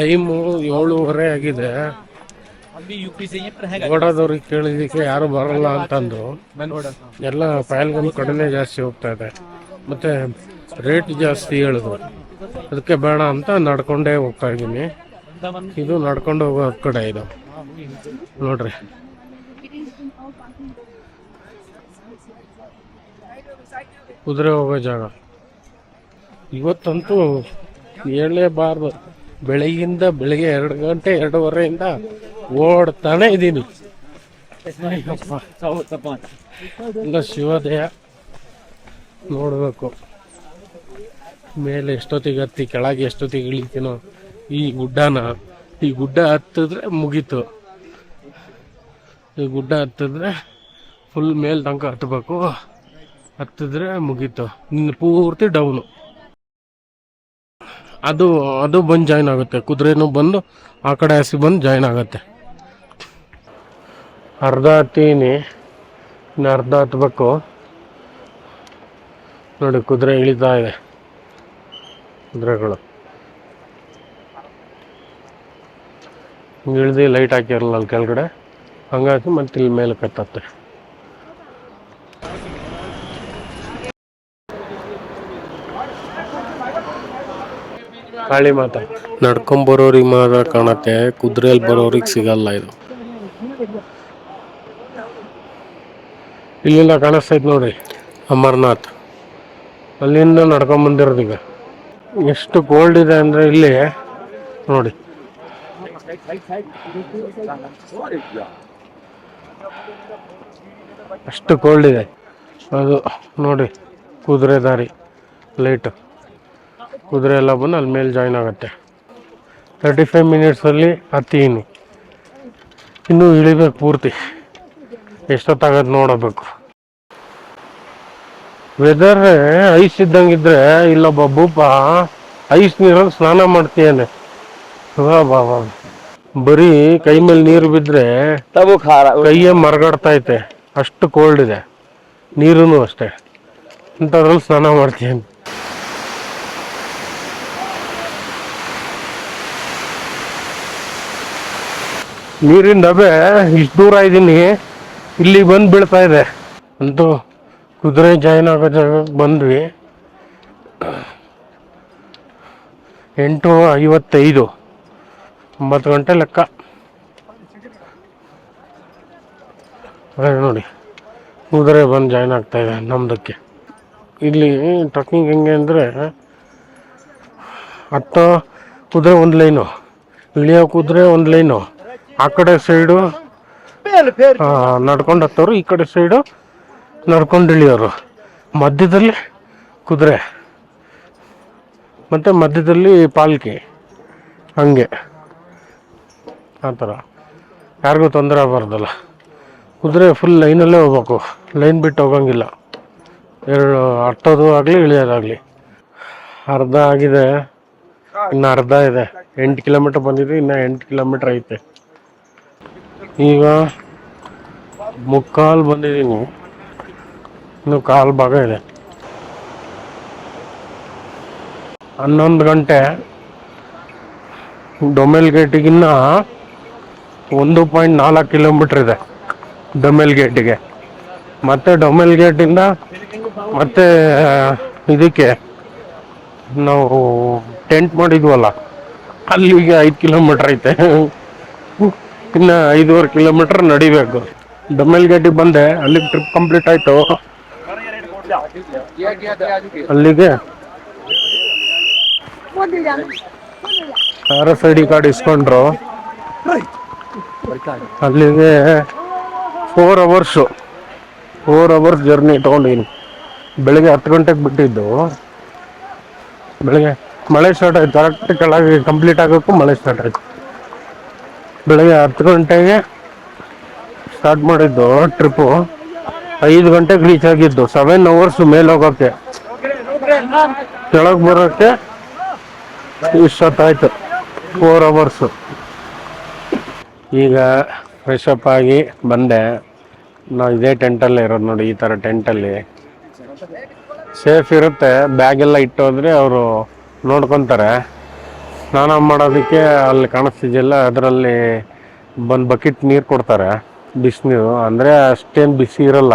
Time 7:30 ಆಗಿದೆ. ಓಡಾದವ್ರಿಗೆ ಕೇಳಿದಕ್ಕೆ ಯಾರು ಬರಲ್ಲ ಅಂತಂದ್ರು. ಎಲ್ಲ ಪಹಲ್ಗಾಮ್ ಕಡೆನೇ ಜಾಸ್ತಿ ಹೋಗ್ತಾ ಇದೆ, ಮತ್ತೆ ರೇಟ್ ಜಾಸ್ತಿ ಹೇಳಿದ್ರು. ಅದಕ್ಕೆ ಬೇಡ ಅಂತ ನಡ್ಕೊಂಡೇ ಹೋಗ್ತಾ ಇದ್ದೀನಿ. ಇದು ನಡ್ಕೊಂಡು ಹೋಗೋ ಕಡೆ ಇದು ನೋಡ್ರಿ. ಕುದುರೆ ಹೋಗೋ ಜಾಗ ಇವತ್ತಂತೂ ಹೇಳಲೇಬಾರ್ದು. ಬೆಳಗ್ಗೆ 2 ಗಂಟೆ 2:15 ಓಡ್ತಾನೆ ಇದ್ದೀನಿ. ಎಲ್ಲ ಶಿವೋದಯ ನೋಡಬೇಕು. ಮೇಲೆ ಎಷ್ಟೊತ್ತಿಗೆ ಹತ್ತಿ ಕೆಳಗೆ ಎಷ್ಟೊತ್ತಿಗೆ ಇಳಿತೀನೋ ಈ ಗುಡ್ಡ ಹತ್ತಿದ್ರೆ ಮುಗೀತು. ಈ ಗುಡ್ಡ ಹತ್ತಿದ್ರೆ ಫುಲ್ ಮೇಲ್ ತನಕ ಹತ್ತಬೇಕು. ಹತ್ತಿದ್ರೆ ಮುಗೀತು, ನಿನ್ನ ಪೂರ್ತಿ ಡೌನು. ಅದು ಬಂದು ಜಾಯ್ನ್ ಆಗುತ್ತೆ. ಕುದುರೆನೂ ಬಂದು ಆ ಕಡೆ ಹಸಿ ಬಂದು ಜಾಯ್ನ್ ಆಗುತ್ತೆ. ಅರ್ಧ ಹತ್ತೀನಿ, ಇನ್ನು ಅರ್ಧ ಹತ್ಬೇಕು ನೋಡಿ. ಕುದುರೆ ಇಳಿತಾ ಇದೆ. ಕುದುರೆಗಳು ಇಳಿದು ಲೈಟ್ ಹಾಕಿರಲ್ಲ ಅಲ್ಲಿ ಕೆಳಗಡೆ, ಹಂಗಾಗಿ ಮತ್ತೆ ಇಲ್ಲಿ ಮೇಲೆ ಕತ್ತತ್ತೆ. ಕಾಳಿ ಮಾತಾ ನಡ್ಕೊಂಬರೋರಿಗೆ ಮಾತ್ರ ಕಾಣತ್ತೆ, ಕುದುರೆಯಲ್ಲಿ ಬರೋರಿಗೆ ಸಿಗಲ್ಲ. ಇದು ಇಲ್ಲಿಂದ ಕಾಣಿಸ್ತೈತೆ ನೋಡಿ ಅಮರ್ನಾಥ್. ಅಲ್ಲಿಂದ ನಡ್ಕೊಂಬಂದಿರೋದು. ಈಗ ಎಷ್ಟು ಕೋಲ್ಡ್ ಇದೆ ಅಂದರೆ ಇಲ್ಲಿ ನೋಡಿ. ಅಷ್ಟು ಕೋಲ್ಡ್ ಇದೆ. ಅದು ನೋಡಿ ಕುದುರೆ ದಾರಿ ಲೈಟು. ಕುದುರೆ ಎಲ್ಲ ಬಂದು ಅಲ್ಲಿ ಮೇಲೆ ಜಾಯ್ನ್ ಆಗುತ್ತೆ. 35 ಮಿನಿಟ್ಸಲ್ಲಿ ಹತ್ತೀನಿ. ಇನ್ನೂ ಇಳಿಬೇಕು ಪೂರ್ತಿ. ಎಷ್ಟೊತ್ತಾಗತ್ತೆ ನೋಡಬೇಕು. ವೆದರ್ ಐಸ್ ಇದ್ದಂಗಿದ್ರೆ ಇಲ್ಲೊಬ್ಬ ಭೂಪ ಐಸ್ ನೀರಲ್ಲಿ ಸ್ನಾನ ಮಾಡ್ತೀಯಾನೆ. ಬಾ ಬರೀ ಕೈ ಮೇಲೆ ನೀರು ಬಿದ್ದರೆ ಕೈಯೇ ಮರಗಾಡ್ತೈತೆ, ಅಷ್ಟು ಕೋಲ್ಡ್ ಇದೆ. ನೀರೂ ಅಷ್ಟೇ, ಇಂಥದ್ರಲ್ಲಿ ಸ್ನಾನ ಮಾಡ್ತೀನಿ. ನೀರಿನ ಡಬೆ ಇಷ್ಟು ದೂರ ಇದ್ದೀನಿ, ಇಲ್ಲಿಗೆ ಬಂದು ಬೀಳ್ತಾ ಇದೆ. ಅಂತೂ ಕುದುರೆ ಜಾಯ್ನ್ ಆಗೋ ಜಾಗಕ್ಕೆ ಬಂದ್ವಿ. 8:55, 9 ಗಂಟೆ ಲೆಕ್ಕ ನೋಡಿ. ಕುದುರೆ ಬಂದು ಜಾಯ್ನ್ ಆಗ್ತಾ ಇದೆ ನಮ್ಮದಕ್ಕೆ. ಇಲ್ಲಿ ಟ್ರಕ್ಕಿಂಗ್ ಹೆಂಗೆ ಅಂದರೆ, ಹತ್ತೋ ಕುದುರೆ ಒಂದು ಲೈನು, ಇಳಿಯೋ ಕುದುರೆ ಒಂದು ಲೈನು. ಆ ಕಡೆ ಸೈಡು ನಡ್ಕೊಂಡು ಹತ್ತೋರು, ಈ ಕಡೆ ಸೈಡು ನಡ್ಕೊಂಡು ಇಳಿಯೋರು. ಮಧ್ಯದಲ್ಲಿ ಕುದುರೆ ಮತ್ತು ಮಧ್ಯದಲ್ಲಿ ಪಾಲ್ಕಿ, ಹಂಗೆ ಆ ಥರ. ಯಾರಿಗೂ ತೊಂದರೆ ಆಗಬಾರ್ದಲ್ಲ. ಕುದುರೆ ಫುಲ್ ಲೈನಲ್ಲೇ ಹೋಗ್ಬೇಕು, ಲೈನ್ ಬಿಟ್ಟು ಹೋಗಂಗಿಲ್ಲ. ಹತ್ತೋದು ಆಗಲಿ ಇಳಿಯೋದಾಗಲಿ. ಅರ್ಧ ಆಗಿದೆ, ಇನ್ನು ಅರ್ಧ ಇದೆ. 8 ಕಿಲೋಮೀಟ್ರ್ ಬಂದಿದ್ವಿ, ಇನ್ನು 8 ಕಿಲೋಮೀಟ್ರ್ ಐತೆ. ಈಗ 3/4 ಬಂದಿದ್ದೀನಿ, ಇನ್ನು 1/4 ಭಾಗ ಇದೆ. 11 ಗಂಟೆ. ಡೊಮೆಲ್ ಗೇಟಿಗಿನ್ನ 1.4 ಕಿಲೋಮೀಟ್ರ್ ಇದೆ ಡೊಮೆಲ್ ಗೇಟಿಗೆ. ಮತ್ತೆ ಡೊಮೆಲ್ ಗೇಟಿಂದ ಮತ್ತೆ ಇದಕ್ಕೆ ನಾವು ಟೆಂಟ್ ಮಾಡಿದ್ವಲ್ಲ ಅಲ್ಲಿಗೆ 5 ಕಿಲೋಮೀಟ್ರ್ ಐತೆ. ಇನ್ನು 5.5 ಕಿಲೋಮೀಟ್ರ್ ನಡಿಬೇಕು. ಡೊಮೆಲ್ ಗೇಟಿಗೆ ಬಂದೆ, ಅಲ್ಲಿಗೆ ಟ್ರಿಪ್ ಕಂಪ್ಲೀಟ್ ಆಯಿತು. ಅಲ್ಲಿಗೆ RFID ಕಾರ್ಡ್ ಇಸ್ಕೊಂಡ್ರು. ಅಲ್ಲಿಗೆ 4 ಅವರ್ಸ್ ಜರ್ನಿ ತೊಗೊಂಡಿದ್ದೀನಿ. ಬೆಳಗ್ಗೆ 10 ಗಂಟೆಗೆ ಬಿಟ್ಟಿದ್ದು. ಬೆಳಗ್ಗೆ ಮಳೆ ಸ್ಟಾರ್ಟ್ ಆಯಿತು, ಕರೆಕ್ಟ್ ಕೆಳಗೆ ಕಂಪ್ಲೀಟ್ ಆಗೋಕ್ಕೂ ಮಳೆ ಸ್ಟಾರ್ಟ್ ಆಯಿತು. ಬೆಳಗ್ಗೆ 10 ಗಂಟೆಗೆ ಸ್ಟಾರ್ಟ್ ಮಾಡಿದ್ದು ಟ್ರಿಪ್ಪು. 5 ಗಂಟೆಗೆ ರೀಚ್ ಆಗಿದ್ದು. 7 ಅವರ್ಸ್ ಮೇಲೆ ಹೋಗೋಕ್ಕೆ, ಕೆಳಗೆ ಬರೋಕ್ಕೆ ಇಷ್ಟೊತ್ತಾಯ್ತು. 4 ಅವರ್ಸು. ಈಗ ಫ್ರೆಶಪ್ ಆಗಿ ಬಂದೆ. ನಾವು ಇದೇ ಟೆಂಟಲ್ಲೇ ಇರೋದು ನೋಡಿ. ಈ ಥರ ಟೆಂಟಲ್ಲಿ ಸೇಫ್ ಇರುತ್ತೆ. ಬ್ಯಾಗೆಲ್ಲ ಇಟ್ಟೋದ್ರೆ ಅವರು ನೋಡ್ಕೊತಾರೆ. ಸ್ನಾನ ಮಾಡೋದಕ್ಕೆ ಅಲ್ಲಿ ಕಾಣಿಸ್ತಿದೆಯಲ್ಲ ಅದರಲ್ಲಿ ಒಂದು ಬಕೆಟ್ ನೀರು ಕೊಡ್ತಾರೆ, ಬಿಸಿನೀರು. ಅಂದರೆ ಅಷ್ಟೇನು ಬಿಸಿ ಇರಲ್ಲ,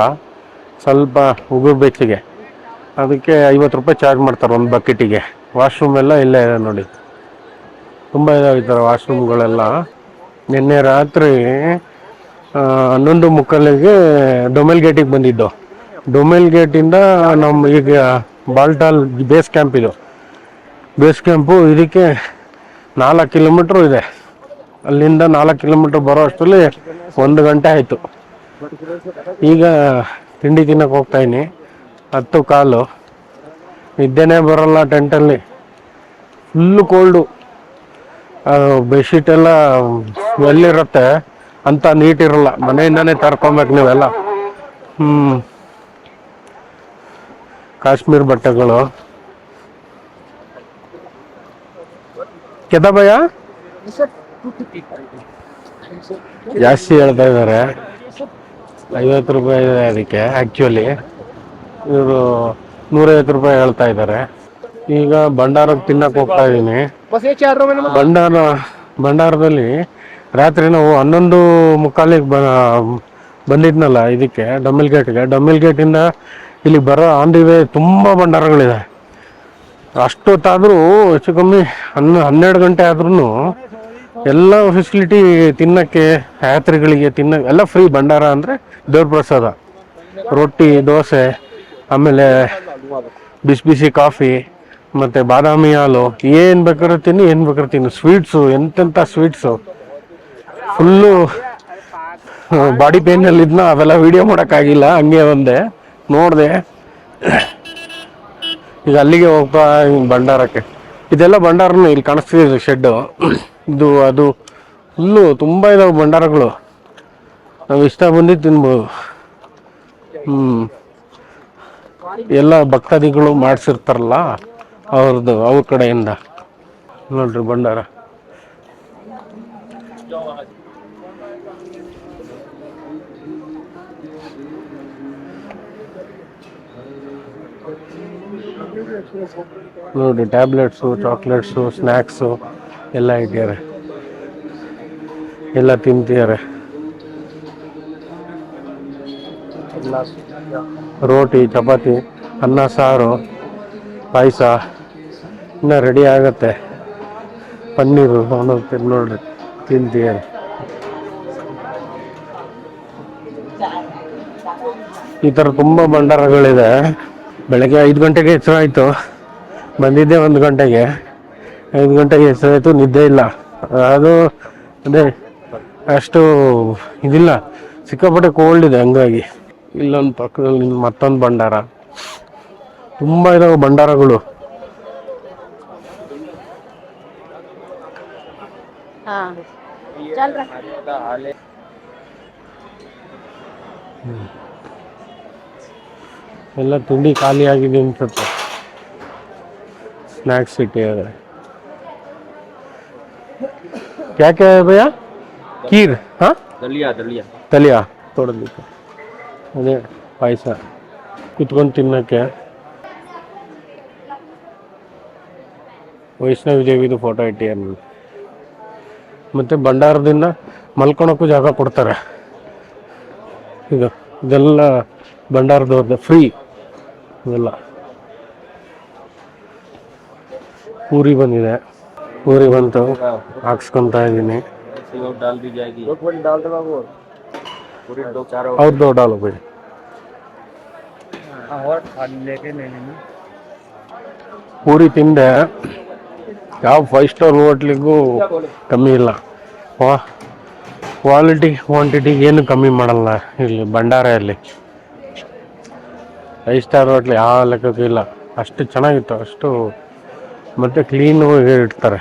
ಸ್ವಲ್ಪ ಉಗುರು ಬೆಚ್ಚಗೆ. ಅದಕ್ಕೆ 50 ರೂಪಾಯಿ ಚಾರ್ಜ್ ಮಾಡ್ತಾರೆ ಒಂದು ಬಕೆಟಿಗೆ. ವಾಶ್ರೂಮ್ ಎಲ್ಲ ಇಲ್ಲೇ ಇದೆ ನೋಡಿ, ತುಂಬ ಇದಾವೆ ಈ ಥರ ವಾಶ್ರೂಮ್ಗಳೆಲ್ಲ. ನಿನ್ನೆ ರಾತ್ರಿ 11:45ಗೆ ಡೊಮೆಲ್ ಗೇಟಿಗೆ ಬಂದಿದ್ದು. ಡೊಮೆಲ್ ಗೇಟಿಂದ ನಮ್ಮ ಈಗ ಬಾಲ್ಟಾಲ್ ಬೇಸ್ ಕ್ಯಾಂಪ್, ಇದು ಬೇಸ್ ಕ್ಯಾಂಪು. ಇದಕ್ಕೆ 4 ಕಿಲೋಮೀಟ್ರು ಇದೆ. ಅಲ್ಲಿಂದ 4 ಕಿಲೋಮೀಟ್ರ್ ಬರೋ ಅಷ್ಟರಲ್ಲಿ 1 ಗಂಟೆ ಆಯಿತು. ಈಗ ತಿಂಡಿ ತಿನ್ನೋಕೆ ಹೋಗ್ತಾಯಿನಿ. 10 ಕಾಲು, ನಿದ್ದೆನೇ ಬರೋಲ್ಲ ಟೆಂಟಲ್ಲಿ, ಫುಲ್ಲು ಕೋಲ್ಡು. ಬೆಡ್ಶೀಟೆಲ್ಲ ಎಲ್ಲಿರುತ್ತೆ ಅಂತ ನೀಟಿರಲ್ಲ, ಮನೆಯಿಂದನೇ ತರ್ಕೊಬೇಕು ನೀವೆಲ್ಲ. ಕಾಶ್ಮೀರ್ ಬಟ್ಟೆಗಳು ಕೆದಬಯ್ಯ ಜಾಸ್ತಿ ಹೇಳ್ತಾ ಇದ್ದಾರೆ, 50 ರೂಪಾಯಿ ಇದೆ ಅದಕ್ಕೆ. ಆ್ಯಕ್ಚುಲಿ ಇವರು 150 ರೂಪಾಯಿ ಹೇಳ್ತಾ ಇದ್ದಾರೆ. ಈಗ ಭಂಡಾರಕ್ಕೆ ತಿನ್ನಕ್ಕೆ ಹೋಗ್ತಾ ಇದ್ದೀನಿ. ಭಂಡಾರದಲ್ಲಿ ರಾತ್ರಿ ನಾವು 11:45ಗೆ ಬಂದಿದ್ನಲ್ಲ ಇದಕ್ಕೆ, ಡೊಮೆಲ್ ಗೇಟ್ಗೆ. ಡೊಮೆಲ್ ಗೇಟಿಂದ ಇಲ್ಲಿ ಬರೋ ಆನ್ ದಿ ವೇ ತುಂಬ ಭಂಡಾರಗಳಿದೆ. ಅಷ್ಟೊತ್ತಾದರೂ ಹೆಚ್ಚು ಕಮ್ಮಿ 12 ಗಂಟೆ ಆದ್ರೂ ಎಲ್ಲ ಫೆಸಿಲಿಟಿ ತಿನ್ನೋಕ್ಕೆ, ಯಾತ್ರಿಗಳಿಗೆ ಎಲ್ಲ ಫ್ರೀ. ಭಂಡಾರ ಅಂದರೆ ದೇವ್ರ ಪ್ರಸಾದ, ರೊಟ್ಟಿ, ದೋಸೆ, ಆಮೇಲೆ ಬಿಸಿ ಬಿಸಿ ಕಾಫಿ, ಮತ್ತು ಬಾದಾಮಿ ಹಾಲು, ಏನು ಬೇಕಾದ್ರೆ ತಿನ್ನು. ಸ್ವೀಟ್ಸು, ಎಂತೆಂಥ ಸ್ವೀಟ್ಸು. ಫುಲ್ಲು ಬಾಡಿ ಪೇಯ್ನಲ್ಲಿದ್ನ, ಅವೆಲ್ಲ ವೀಡಿಯೋ ಮಾಡೋಕ್ಕಾಗಿಲ್ಲ, ಹಂಗೆ ಒಂದೇ ನೋಡಿದೆ. ಈಗ ಅಲ್ಲಿಗೆ ಹೋಗ್ತಾ ಭಂಡಾರಕ್ಕೆ. ಇದೆಲ್ಲ ಭಂಡಾರನೇ, ಇಲ್ಲಿ ಕಾಣಿಸ್ತಿದೆ ಶೆಡ್ಡು. ಇದು ಅದು ಫುಲ್ಲು ತುಂಬ ಇದಾವೆ ಭಂಡಾರಗಳು. ನಾವು ಇಷ್ಟ ಬಂದಿದ್ದು ತಿನ್ಬೋದು. ಎಲ್ಲ ಭಕ್ತಾದಿಗಳು ಮಾಡಿಸಿರ್ತಾರಲ್ಲ ಅವ್ರ ಕಡೆಯಿಂದ ನೋಡ್ರಿ ಭಂಡಾರ. ನೋಡಿ, ಟ್ಯಾಬ್ಲೆಟ್ಸು, ಚಾಕ್ಲೇಟ್ಸು, ಸ್ನ್ಯಾಕ್ಸು ಎಲ್ಲ ಇಟ್ಟಿದ್ದಾರೆ, ಎಲ್ಲ ತಿಂತಿದ್ದಾರೆ. ರೋಟಿ, ಚಪಾತಿ, ಅನ್ನ, ಸಾರು, ಪಾಯಸ ಇನ್ನೂ ರೆಡಿ ಆಗತ್ತೆ. ಪನ್ನೀರು ನೋಡ್ರಿ, ತಿಂತಿದ್ದಾರೆ. ಈ ಥರ ತುಂಬ ಭಂಡಾರಗಳಿದೆ. ಬೆಳಗ್ಗೆ 5 ಗಂಟೆಗೆ ಎಚ್ಚರ ಆಯಿತು, ಬಂದಿದ್ದೆ 1 ಗಂಟೆಗೆ. 5 ಗಂಟೆಗೆ ಎಚ್ಚರ ಆಯಿತು, ನಿದ್ದೆ ಇಲ್ಲ. ಅದು ಅದೇ ಅಷ್ಟು ಇದಿಲ್ಲ, ಸಿಕ್ಕಾಪಟ್ಟೆ ಕೋಲ್ಡ್ ಇದೆ. ಹಂಗಾಗಿ ಇಲ್ಲೊಂದು ಪಕ್ಕದಲ್ಲಿ ಮತ್ತೊಂದು ಭಂಡಾರ. ತುಂಬ ಇದಾವೆ ಭಂಡಾರಗಳು. ಎಲ್ಲ ತಿಂಡಿ ಖಾಲಿ ಆಗಿದೆ ಅನ್ಸುತ್ತೆ. ಸ್ನ್ಯಾಕ್ಸ್ ಇಟ್ಟಿದ್ದಾರೆ. क्या क्या है भैया? खीर, हाँ, दलिया ತೋಡಲಿಕ್ಕೆ, ಅದೇ ಪಾಯಸ ಕುತ್ಕೊಂಡು ತಿನ್ನೋಕ್ಕೆ. ವೈಷ್ಣವಿ ದೇವಿದು ಫೋಟೋ ಇಟ್ಟಿದ್ದಾರೆ. ಮತ್ತು ಭಂಡಾರದಿಂದ ಮಲ್ಕೊಳಕ್ಕೂ ಜಾಗ ಕೊಡ್ತಾರೆ. ಇದೆಲ್ಲ ಭಂಡಾರದವ್ರದ್ದು, ಫ್ರೀ ಇದೆಲ್ಲ. ಪೂರಿ ಬಂದಿದೆ, ಪೂರಿ ಬಂತು, ಹಾಕ್ಸ್ಕೊತಾ ಇದ್ದೀನಿ. ಅವ್ರದ್ದು ಡಾಲು ಬಿಡಿ. ಪೂರಿ ತಿಂದೆ, ಯಾವ 5 ಸ್ಟಾರ್ ಹೋಟ್ಲಿಗೂ ಕಮ್ಮಿ ಇಲ್ಲ. ಕ್ವಾಲಿಟಿ ಕ್ವಾಂಟಿಟಿ ಏನು ಕಮ್ಮಿ ಮಾಡಲ್ಲ ಇಲ್ಲಿ ಭಂಡಾರಲ್ಲಿ. 5 ಸ್ಟಾರ್ ಹೋಟ್ಲ್ ಯಾವ ಲೆಕ್ಕಕ್ಕೂ ಇಲ್ಲ. ಅಷ್ಟು ಚೆನ್ನಾಗಿತ್ತು, ಅಷ್ಟು ಮತ್ತು ಕ್ಲೀನು ಇಡ್ತಾರೆ.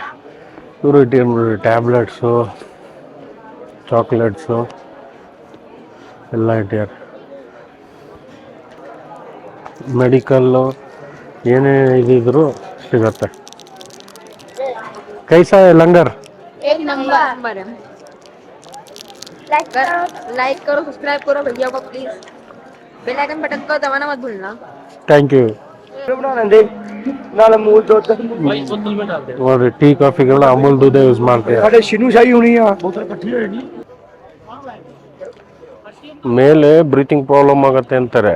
ಇವರು ಇಟ್ಟಿರ್ಬೋದು ಟ್ಯಾಬ್ಲೆಟ್ಸು, ಚಾಕ್ಲೇಟ್ಸು ಎಲ್ಲ ಇಟ್ಟಿದ್ದಾರೆ. ಮೆಡಿಕಲ್ಲು ಏನೇ ಇದಿದ್ರು ಸಿಗತ್ತೆ. ಕೈಸಾ ಲಂಗರ್ एक नंबर है। लाइक करो, सब्सक्राइब करो भैया को प्लीज। बेल आइकन बटन को दबाना मत भूलना। Thank you. ನೋಡ್ರಿ ಟೀ ಕಾಫಿಗೆಲ್ಲ ಅಮೂಲ್ ದೂಧ ಯೂಸ್ ಮಾಡ್ತೀವಿ. ಮೇಲೆ ಬ್ರೀತಿಂಗ್ ಪ್ರಾಬ್ಲಮ್ ಆಗತ್ತೆ ಅಂತಾರೆ.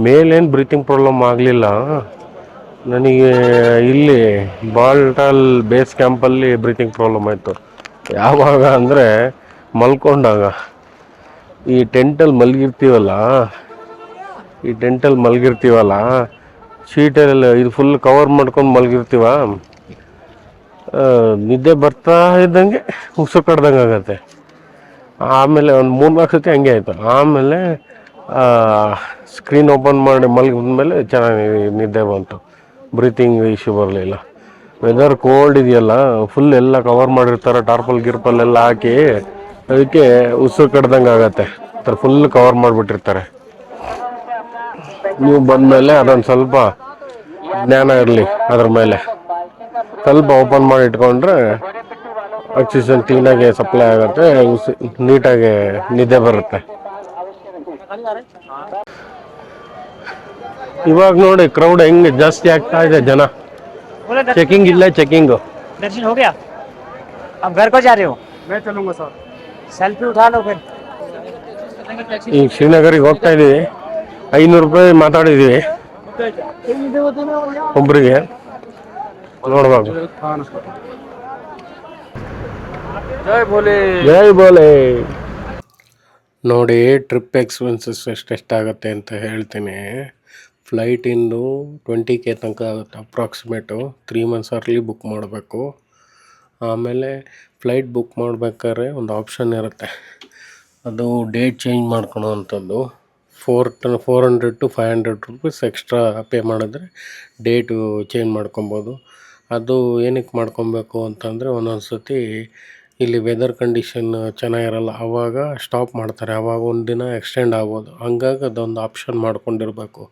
ಮೇಲೇನು ಬ್ರೀತಿಂಗ್ ಪ್ರಾಬ್ಲಮ್ ಆಗಲಿಲ್ಲ ನನಗೆ. ಇಲ್ಲಿ ಬಾಲ್ಟಾಲ್ ಬೇಸ್ ಕ್ಯಾಂಪಲ್ಲಿ ಬ್ರೀತಿಂಗ್ ಪ್ರಾಬ್ಲಮ್ ಆಯಿತು. ಯಾವಾಗ ಅಂದರೆ ಮಲ್ಕೊಂಡಾಗ. ಈ ಟೆಂಟಲ್ಲಿ ಮಲಗಿರ್ತೀವಲ್ಲ ಶೀಟಲ್ಲಿ ಇದು ಫುಲ್ ಕವರ್ ಮಾಡ್ಕೊಂಡು ಮಲಗಿರ್ತೀವ. ನಿದ್ದೆ ಬರ್ತಾ ಇದ್ದಂಗೆ ಉಸಿರು ಕಡ್ದಂಗೆ ಆಗತ್ತೆ. ಆಮೇಲೆ ಒಂದು 3-4 ಸತಿ ಹಂಗೆ ಆಯಿತು. ಆಮೇಲೆ ಸ್ಕ್ರೀನ್ ಓಪನ್ ಮಾಡಿ ಮಲಗಿದ್ಮೇಲೆ ಚೆನ್ನಾಗಿ ನಿದ್ದೆ ಬಂತು. ಬ್ರೀತಿಂಗ್ ಇಶ್ಯೂ ಬರಲಿಲ್ಲ. ವೆದರ್ ಕೋಲ್ಡ್ ಇದೆಯಲ್ಲ, ಫುಲ್ ಎಲ್ಲ ಕವರ್ ಮಾಡಿರ್ತಾರೆ ಟಾರ್ಪಲ್ ಎಲ್ಲ ಹಾಕಿ. ಅದಕ್ಕೆ ಉಸಿರು ಕಡ್ದಂಗೆ ಆಗತ್ತೆ. ಫುಲ್ ಕವರ್ ಮಾಡಿಬಿಟ್ಟಿರ್ತಾರೆ. ನೀವು ಬಂದಮೇಲೆ ಅದೊಂದು ಸ್ವಲ್ಪ ಜ್ಞಾನ ಇರಲಿ ಅದ್ರ ಮೇಲೆ. ಸ್ವಲ್ಪ ಓಪನ್ ಮಾಡಿ ಇಟ್ಕೊಂಡ್ರೆ ಆಕ್ಸಿಜನ್ ಕ್ಲೀನಾಗಿ ಸಪ್ಲೈ ಆಗುತ್ತೆ, ನೀಟಾಗಿ ನಿದ್ದೆ ಬರುತ್ತೆ. ಇವಾಗ ನೋಡಿ ಕ್ರೌಡ್ ಹೆಂಗೆ ಜಾಸ್ತಿ ಆಗ್ತಾ ಇದೆ. ಜನ ಚೆಕಿಂಗ್ ಇಲ್ಲ. दर्शन हो गया? अब घर को जा रहे हो? मैं चलूंगा सर. सेल्फी उठा लो फिर. ಈ ಶ್ರೀನಗರಿಗೆ ಹೋಗ್ತಾ ಇದೀವಿ. 500 ರೂಪಾಯಿ ಮಾತಾಡಿದೀವಿ ಒಬ್ರಿಗೆ. ನೋಡ್ಬೇಕು. ಜೈ ಬೋಲೆ. ನೋಡಿ ಟ್ರಿಪ್ ಎಕ್ಸ್ಪೆನ್ಸಸ್ ಎಷ್ಟಾಗುತ್ತೆ ಅಂತ ಹೇಳ್ತೀನಿ. ಫ್ಲೈಟಿಂದು 20K ತನಕ ಆಗುತ್ತೆ ಅಪ್ರಾಕ್ಸಿಮೇಟು. 3 months ಅರ್ಲಿ ಬುಕ್ ಮಾಡಬೇಕು. ಆಮೇಲೆ ಫ್ಲೈಟ್ ಬುಕ್ ಮಾಡ್ಬೇಕಾದ್ರೆ ಒಂದು ಆಪ್ಷನ್ ಇರುತ್ತೆ, ಅದು ಡೇಟ್ ಚೇಂಜ್ ಮಾಡ್ಕೊಳೋ ಅಂಥದ್ದು. 400 to 500 ರೂಪೀಸ್ ಎಕ್ಸ್ಟ್ರಾ ಪೇ ಮಾಡಿದ್ರೆ ಡೇಟು ಚೇಂಜ್ ಮಾಡ್ಕೊಬೋದು. ಅದು ಏನಕ್ಕೆ ಮಾಡ್ಕೊಬೇಕು ಅಂತಂದರೆ ಒಂದೊಂದು ಸತಿ ಇಲ್ಲಿ ವೆದರ್ ಕಂಡೀಷನ್ ಚೆನ್ನಾಗಿರಲ್ಲ, ಆವಾಗ ಸ್ಟಾಪ್ ಮಾಡ್ತಾರೆ. ಆವಾಗ ಒಂದು ದಿನ ಎಕ್ಸ್ಟೆಂಡ್ ಆಗ್ಬೋದು. ಹಂಗಾಗಿ ಅದೊಂದು ಆಪ್ಷನ್ ಮಾಡ್ಕೊಂಡಿರಬೇಕು.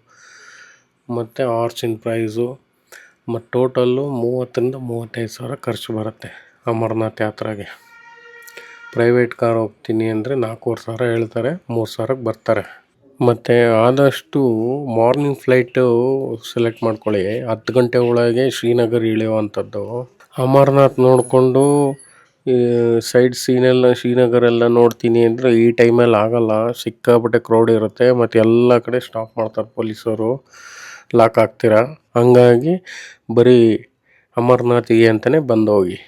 ಮತ್ತು ಹಾರ್ಸಿನ ಪ್ರೈಸು ಮತ್ತು ಟೋಟಲ್ಲು 30,000-35,000 ಸಾವಿರ ಖರ್ಚು ಬರುತ್ತೆ ಅಮರನಾಥ್ ಯಾತ್ರೆಗೆ. ಪ್ರೈವೇಟ್ ಕಾರ್ ಹೋಗ್ತೀನಿ ಅಂದರೆ 4,500 ಹೇಳ್ತಾರೆ, 3,000ಕ್ಕೆ ಬರ್ತಾರೆ. ಮತ್ತು ಆದಷ್ಟು ಮಾರ್ನಿಂಗ್ ಫ್ಲೈಟು ಸೆಲೆಕ್ಟ್ ಮಾಡ್ಕೊಳ್ಳಿ. 10 ಗಂಟೆ ಒಳಗೆ ಶ್ರೀನಗರ ಇಳಿಯುವಂಥದ್ದು. ಅಮರನಾಥ್ ನೋಡಿಕೊಂಡು ಸೈಡ್ ಸೀನೆಲ್ಲ ಶ್ರೀನಗರೆಲ್ಲ ನೋಡ್ತೀನಿ ಅಂದರೆ ಈ ಟೈಮಲ್ಲಿ ಆಗೋಲ್ಲ. ಸಿಕ್ಕಾಪಟ್ಟೆ ಕ್ರೌಡ್ ಇರುತ್ತೆ ಮತ್ತು ಎಲ್ಲ ಕಡೆ ಸ್ಟಾಪ್ ಮಾಡ್ತಾರೆ ಪೊಲೀಸರು, ಲಾಕ್ ಆಗ್ತೀರ. ಹಂಗಾಗಿ ಬರೀ ಅಮರನಾಥಿಗೆ ಅಂತಲೇ ಬಂದೋಗಿ.